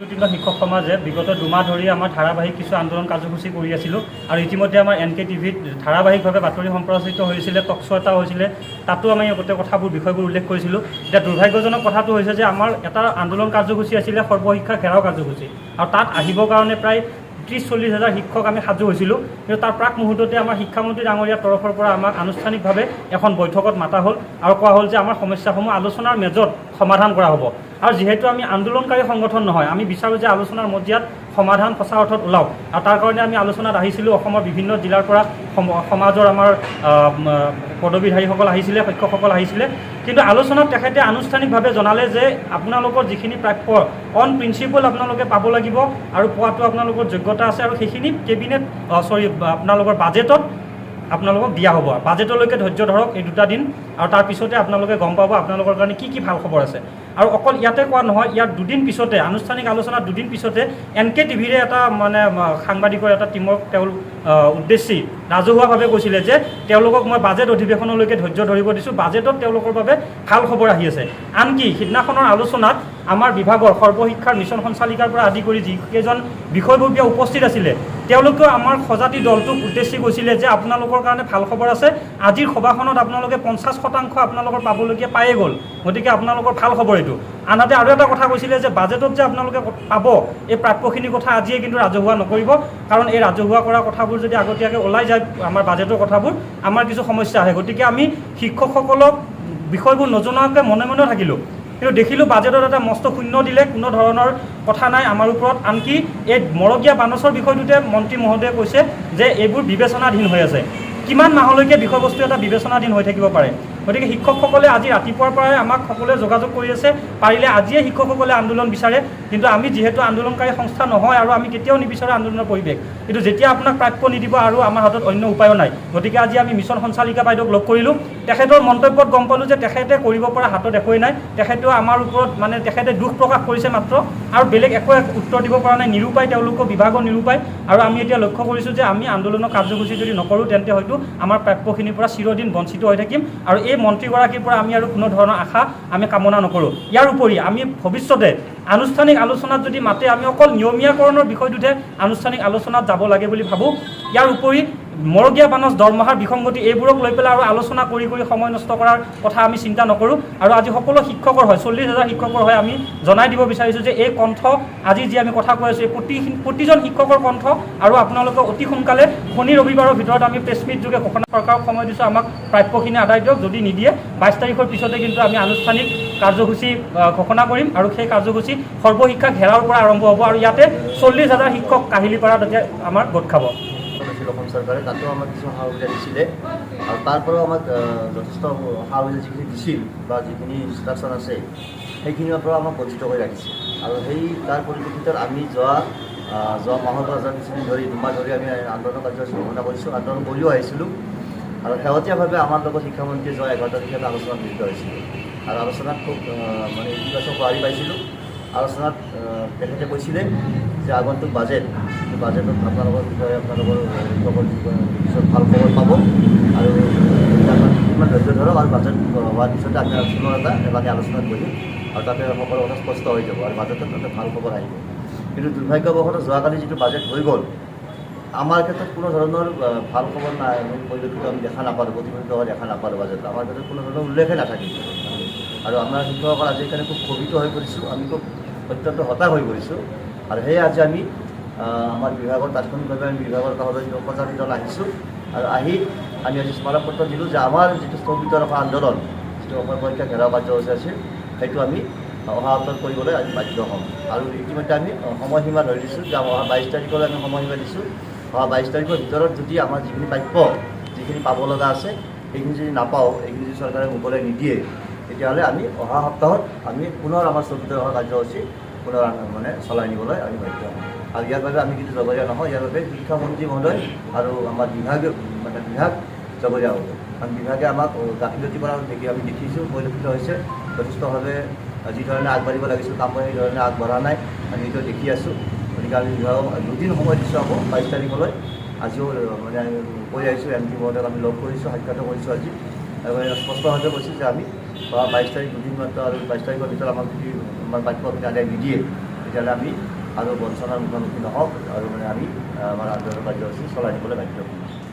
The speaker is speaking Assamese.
student শিক্ষক সমাজে বিগত দুমাহ ধৰি আমাৰ ধাৰাবাহিক কিছু আন্দোলন কাৰ্যসূচী কৰি আছিলোঁ আৰু ইতিমধ্যে আমাৰ NK টিভিত ধাৰাবাহিকভাৱে বাতৰি সম্প্ৰচাৰিত হৈছিলে, টক শ্ব' এটা হৈছিলে, তাতো আমি গোটেই কথাবোৰ বিষয়বোৰ উল্লেখ কৰিছিলোঁ। এতিয়া দুৰ্ভাগ্যজনক কথাটো হৈছে যে আমাৰ এটা আন্দোলন কাৰ্যসূচী আছিলে সৰ্বশিক্ষা ঘেৰাও কাৰ্যসূচী, আৰু তাত আহিবৰ কাৰণে প্ৰায় 30-40 হাজাৰ শিক্ষক আমি সাজু হৈছিলোঁ। কিন্তু তাৰ প্ৰাক মুহূৰ্ততে আমাৰ শিক্ষামন্ত্ৰী ডাঙৰীয়াৰ তৰফৰ পৰা আমাক আনুষ্ঠানিকভাৱে এখন বৈঠকত মাতা হ'ল আৰু কোৱা হ'ল যে আমাৰ সমস্যাসমূহ আলোচনাৰ মেজত সমাধান কৰা হ'ব। আৰু যিহেতু আমি আন্দোলনকাৰী সংগঠন নহয়, আমি বিচাৰোঁ যে আলোচনাৰ মজিয়াত সমাধান সঁচা অৰ্থত ওলাওক, আৰু তাৰ কাৰণে আমি আলোচনাত আহিছিলোঁ। অসমৰ বিভিন্ন জিলাৰ পৰা সমাজৰ আমাৰ পদবীধাৰীসকল আহিছিলে, শিক্ষকসকল আহিছিলে। কিন্তু আলোচনাত তেখেতে আনুষ্ঠানিকভাৱে জনালে যে আপোনালোকৰ যিখিনি প্ৰাপ্য অন প্ৰিন্সিপল আপোনালোকে পাব লাগিব আৰু পোৱাটো আপোনালোকৰ যোগ্যতা আছে, আৰু সেইখিনি কেবিনেট আপোনালোকৰ বাজেটত আপোনালোকক দিয়া হ'ব। বাজেটলৈকে ধৈৰ্য ধৰক এই 2টা দিন, আৰু তাৰ পিছতে আপোনালোকে গম পাব আপোনালোকৰ কাৰণে কি ভাল খবৰ আছে। আৰু অকল ইয়াতে কোৱা নহয়, ইয়াৰ 2 দিন পিছতে, আনুষ্ঠানিক আলোচনাৰ 2 দিন পিছতে NK টিভিৰে এটা সাংবাদিকৰ এটা টিমক তেওঁ উদ্দেশ্যি ৰাজহুৱাভাৱে কৈছিলে যে তেওঁলোকক মই বাজেট অধিৱেশনলৈকে ধৈৰ্য ধৰিব দিছোঁ, বাজেটত তেওঁলোকৰ বাবে ভাল খবৰ আহি আছে। আনকি সিদিনাখনৰ আলোচনাত আমাৰ বিভাগৰ সৰ্বশিক্ষাৰ মিছন সঞ্চালিকাৰ পৰা আদি কৰি যিকেইজন বিষয়ববীয়া উপস্থিত আছিলে তেওঁলোকেও আমাৰ সজাতি দলটোক উদ্দেশ্যি কৈছিলে যে আপোনালোকৰ কাৰণে ভাল খবৰ আছে, আজিৰ সভাখনত আপোনালোকে 50% আপোনালোকৰ পাবলগীয়া পায়ে গ'ল, গতিকে আপোনালোকৰ ভাল খবৰ এইটো। আনহাতে আৰু এটা কথা কৈছিলে যে বাজেটত যে আপোনালোকে পাব এই প্ৰাপ্যখিনিৰ কথা আজিয়ে কিন্তু ৰাজহুৱা নকৰিব, কাৰণ এই ৰাজহুৱা কৰা কথাবোৰ যদি আগতীয়াকৈ ওলাই যায় আমাৰ বাজেটৰ কথাবোৰ, আমাৰ কিছু সমস্যা আহে। গতিকে আমি শিক্ষকসকলক বিষয়বোৰ নজনোৱাকৈ মনে মনে থাকিলোঁ, কিন্তু দেখিলোঁ বাজেটত এটা মস্ত শূন্য দিলে, কোনো ধৰণৰ কথা নাই আমাৰ ওপৰত। আনকি এই মৰগীয়া বানচৰ বিষয়টোতে মন্ত্ৰী মহোদয়ে কৈছে যে এইবোৰ বিবেচনাধীন হৈ আছে। কিমান মাহলৈকে বিষয়বস্তু এটা বিবেচনাধীন হৈ থাকিব পাৰে? গতিকে শিক্ষকসকলে আজি ৰাতিপুৱাৰ পৰাই আমাক সকলোৱে যোগাযোগ কৰি আছে, পাৰিলে আজিয়ে শিক্ষকসকলে আন্দোলন বিচাৰে, কিন্তু আমি যিহেতু আন্দোলনকাৰী সংস্থা নহয় আৰু আমি কেতিয়াও নিবিচাৰোঁ আন্দোলনৰ পৰিৱেশ, কিন্তু যেতিয়া আপোনাক প্ৰাপ্য নিদিব আৰু আমাৰ হাতত অন্য উপায়ো নাই। গতিকে আজি আমি মিছন সঞ্চালিকা বাইদেউক লগ কৰিলোঁ, তেখেতৰ মন্তব্যত গম পালোঁ যে তেখেতে কৰিব পৰা হাতত একোৱেই নাই, তেখেতেও আমাৰ ওপৰত তেখেতে দুখ প্ৰকাশ কৰিছে মাত্ৰ, আৰু বেলেগ একো উত্তৰ দিব পৰা নাই, নিৰূপায়, তেওঁলোকৰ বিভাগৰ নিৰূপায়। আৰু আমি এতিয়া লক্ষ্য কৰিছোঁ যে আমি আন্দোলনৰ কাৰ্যসূচী যদি নকৰোঁ তেন্তে হয়তো আমাৰ প্ৰাপ্যখিনিৰ পৰা চিৰদিন বঞ্চিত হৈ থাকিম, আৰু এই মন্ত্ৰীগৰাকীৰ পৰা আমি আৰু কোনো ধৰণৰ আশা আমি কামনা নকৰোঁ। ইয়াৰ উপৰি আমি ভৱিষ্যতে আনুষ্ঠানিক আলোচনাত যদি মাতে আমি অকল নিয়মীয়াকৰণৰ বিষয়টোতে আনুষ্ঠানিক আলোচনাত যাব লাগে বুলি ভাবোঁ। ইয়াৰ উপৰি মৰগীয়া বানচ, দৰমহাৰ বিসংগতি, এইবোৰক লৈ পেলাই আৰু আলোচনা কৰি সময় নষ্ট কৰাৰ কথা আমি চিন্তা নকৰোঁ। আৰু আজি সকলো শিক্ষকৰ হয়, 40 হাজাৰ শিক্ষকৰ হয়, আমি জনাই দিব বিচাৰিছোঁ যে এই কণ্ঠ, আজি যি আমি কথা কৈ আছোঁ, এই প্ৰতিজন শিক্ষকৰ কণ্ঠ, আৰু আপোনালোকে অতি সোনকালে শনি ৰবিবাৰৰ ভিতৰত আমি প্ৰেছ মিট যোগে ঘোষণা, চৰকাৰক সময় দিছোঁ আমাক প্ৰাপ্যখিনি আদায় দিয়ক, যদি নিদিয়ে 22 তাৰিখৰ পিছতে কিন্তু আমি আনুষ্ঠানিক কাৰ্যসূচী ঘোষণা কৰিম, আৰু সেই কাৰ্যসূচী সৰ্বশিক্ষা ঘেৰাওৰ পৰা আৰম্ভ হ'ব, আৰু ইয়াতে 40 হাজাৰ শিক্ষক কাহিলীপাৰাত এতিয়া আমাৰ গোট খাব। অসম চৰকাৰে তাতেও আমাক কিছু সা সুবিধা দিছিলে, আৰু তাৰ পৰাও আমাক যথেষ্ট সা সুবিধা যিখিনি দিছিল বা যিখিনি ইনষ্ট্ৰাকশ্যন আছে সেইখিনিৰ পৰাও আমাক বঞ্চিত কৰি ৰাখিছে। আৰু সেই তাৰ পৰিপ্ৰেক্ষিতত আমি যোৱা মাহৰ পৰা কিছুদিন ধৰি 2 মাহ ধৰি আমি আন্দোলন কাৰ্যসূচী ঘোষণা কৰিছোঁ, আন্দোলন কৰিও আহিছিলোঁ। আৰু শেহতীয়াভাৱে আমাৰ লগত শিক্ষামন্ত্ৰীয়ে যোৱা 11 তাৰিখে এটা আলোচনাত মিলিত হৈছিলোঁ, আৰু আলোচনাত খুব ইতিবাচক সঁহাৰি পাইছিলোঁ। আলোচনাত তেখেতে কৈছিলে যে আগন্তুক বাজেটত আপোনালোকৰ বিষয়ে আপোনালোকৰ পিছত ভাল খবৰ পাব, আৰু কিমান ধৈৰ্য ধৰক, আৰু বাজেট হোৱাৰ পিছতে আমি এবাৰ আলোচনাত বহিম, আৰু তাতে সকলো কথা স্পষ্ট হৈ যাব, আৰু বাজেটত তাতে ভাল খবৰ আহিব। কিন্তু দুৰ্ভাগ্যবশতঃ যোৱাকালি যিটো বাজেট হৈ গ'ল, আমাৰ ক্ষেত্ৰত কোনো ধৰণৰ ভাল খবৰ নাই, আমি পৰিলক্ষিত আমি দেখা নাপালোঁ, প্ৰতিফলিত হোৱা দেখা নাপালোঁ বাজেটত। আমাৰ ক্ষেত্ৰত কোনো ধৰণৰ উল্লেখে নাথাকিল, আৰু আমাৰ শিক্ষকসকল আজি কাৰণে খুব ক্ষোভিত হৈ পৰিছোঁ, আমি খুব অত্যন্ত হতাশ হৈ পৰিছোঁ। আৰু সেয়ে আজি আমি আমাৰ বিভাগৰ তাৎক্ষণিকভাৱে আমি বিভাগৰ কাষলৈ উপজাতি দল আহিছোঁ, আৰু আহি আমি আজি স্মাৰকপত্ৰ দিলোঁ যে আমাৰ যিটো স্থগিত ৰখা আন্দোলন, যিটো অসম পৰীক্ষা ঘেৰাও কাৰ্যসূচী আছিল, সেইটো আমি অহা সপ্তাহত কৰিবলৈ আজি বাধ্য হ'ম। আৰু ইতিমধ্যে আমি সময়সীমা ধৰি দিছোঁ যে অহা 22 তাৰিখলৈ আমি সময়সীমা দিছোঁ। অহা 22 তাৰিখৰ ভিতৰত যদি আমাৰ যিখিনি প্ৰাপ্য, যিখিনি পাব লগা আছে, সেইখিনি যদি নাপাওঁ, এইখিনি যদি চৰকাৰে মুকলাই নিদিয়ে, তেতিয়াহ'লে আমি অহা সপ্তাহত আমি পুনৰ আমাৰ স্থগিত ৰখা কাৰ্যসূচী পুনৰ চলাই নিবলৈ আমি বাধ্য হ'ম। আৰু ইয়াৰ বাবে আমি কিন্তু জগৰীয়া নহয়, ইয়াৰ বাবে শিক্ষামন্ত্ৰী মহোদয় আৰু আমাৰ বিভাগ জগৰীয়া হ'ব। কাৰণ বিভাগে আমাক গাফিলতিৰ পৰা আমি দেখিছোঁ, পৰিলক্ষিত হৈছে, যথেষ্টভাৱে যিধৰণে আগবাঢ়িব লাগিছিল কাম সেই ধৰণে আগবঢ়া নাই, আমি এইটো দেখি আছোঁ। গতিকে আমি বিভাগক 2 দিন সময় দিছোঁ আকৌ 22 তাৰিখলৈ। আজিও কৈ আহিছোঁ, MD মহোদয়ক আমি লগ কৰিছোঁ, সাক্ষাৎ কৰিছোঁ আজি, আৰু স্পষ্টভাৱে কৈছোঁ যে আমি 22 তাৰিখ 2 দিন মাত্ৰ, আৰু 22 তাৰিখৰ ভিতৰত আমাক যদি আমাৰ বাক্যখিনি আদায় নিদিয়ে তেতিয়াহ'লে আমি আৰু বঞ্চনাৰ মুখামুখি নহওক আৰু মানে আমি আমাৰ আন্দোলন কাৰ্যসূচী চলাই নিবলৈ বাধ্য হ'ম।